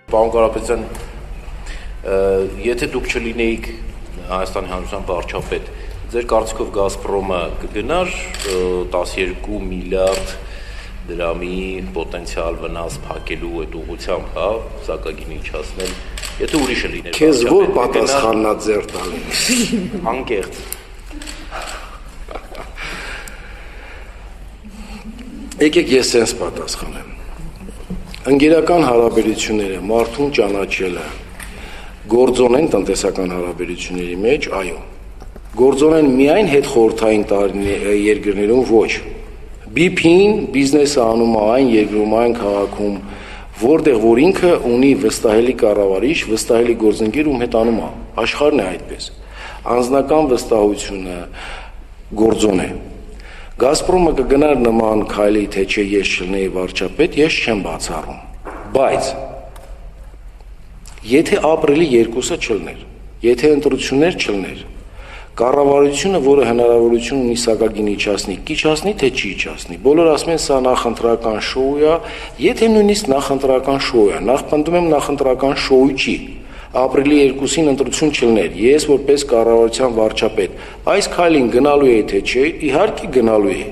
Պարոն Կարապետյան, եթե դուք չլինեիք Հայաստանի Հանրության վարչապետ, ձեր կարծիքով Գազպրոմը կգնար 12 միլիարդ դրամի պոտենցիալ վնաս փակելու այդ ուղղությամբ, հա, սակագինի իջացնել, եթե ուրիշը լիներ։ Քեզ ո՞ր պատասխանն է ձեր տալիս։ Անկեղծ։ Եկեք ես sense պատասխանեմ։ Ընկերական հարաբերությունները, մարդուն ճանաչելը, գործոն են տնտեսական հարաբերությունների մեջ, այո։ Գործոն են միայն հետխորհրդային երկրներում ոչ։ BP-ին բիզնեսը անում է այն երկրում, այն քաղաքում, որտեղ որ ինքը ունի վստահելի կառավարիչ, վստահելի գործընկեր, ում հետ անում է։ Աշխարհն է այդպես։ Անձնական վստահությունը գործոն է։ Գազպրոմը կգնար նման քայլի, թե չէ ես չլինեի վարչապետ, ես չեմ բացառում։ Բայց եթե ապրիլի 2-ը չլներ, եթե ընտրություններ չլներ, կառավարությունը, որը հնարավորություն ունի սակագին իջացնի, կիջացնի, թե չի իջացնի։ Բոլորը ասում են սա նախընտրական շոու է, եթե նույնիսկ նախընտրական շոու է, նախ պնդում եմ նախընտրական շոու չի։ Ապրիլի 2-ին ընտրություն չլներ, ես որպես կառավարության վարչապետ, այս քայլին գնալու է թե չէ, իհարկե գնալու է,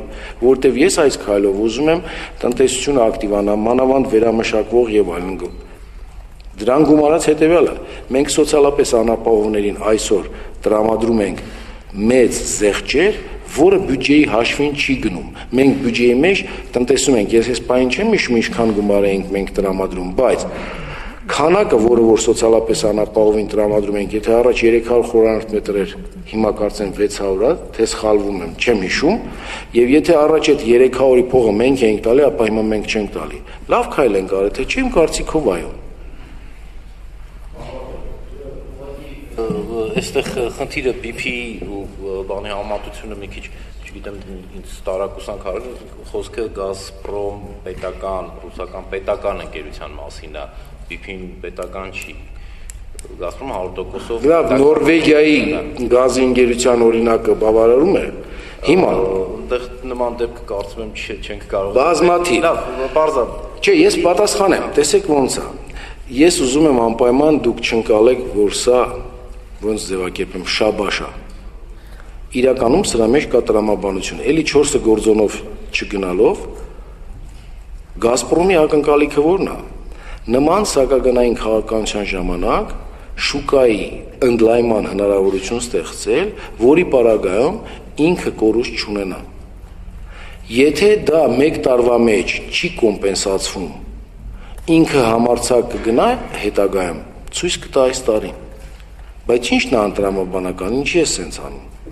որտեվ ես այս քայլով ուզում եմ տնտեսությունը ակտիվանա, մանավանդ վերամշակվող եւ այլն։ Դրան գումարած հետեւյալը, մենք սոցիալապես անապահովներին այսօր տրամադրում ենք մեծ զեղչեր, որը բյուջեի հաշվին չի գնում։ Մենք բյուջեի մեջ տնտեսում ենք, ես այս չեմ հիշում ինչքան գումար ենք մենք տրամադրում, բայց քանակը, որը որ սոցիալապես անապահովին տրամադրում ենք, եթե առաջ 300 խորանարդ մետր էր, հիմա կարծեմ 600 է, թե սխալվում եմ, չեմ հիշում, եւ եթե առաջ այդ 300-ի փողը մենք ենք տալի, ապա հիմա մենք չենք տալի։ Լավ քայլ ենք արել, թե չեմ կարծիքով այո։ Այստեղ խնդիրը BP-ի ու բանի համատությունը մի քիչ, չգիտեմ, ինձ տարակուսանք արել, խոսքը Գազպրոմ պետական, ռուսական պետական ընկերության մասին է, BP-ին պետական չի, Գազպրոմը 100%-ով։ Լավ, Նորվեգիայի գազի ընկերության օրինակը բավարարում է։ Հիմա այնտեղ նման դեպք կարծում եմ չենք կարող։ Բազմաթիվ։ Լավ, բարձր։ Չէ, ես պատասխանեմ, տեսեք ոնց է։ Ես ուզում եմ անպայման դուք չընկալեք, որ սա ոնց ձևակերպեմ, շաբաշա։ Իրականում սրա մեջ կա տրամաբանություն։ Էլի 4-ը գործոնով չգնալով Գազպրոմի ակնկալիքը որն է։ Նման սակագնային քաղաքականության ժամանակ շուկայի ընդլայնման հնարավորություն ստեղծել, որի պարագայում ինքը կորուստ չունենա։ Եթե դա 1 տարվա մեջ չի կոմպենսացվում, ինքը համարձակ կգնա հետագայում, ցույց կտա այս տարին։ Բայց ի՞նչն է անտրամաբանական, ինչի է սենց անում։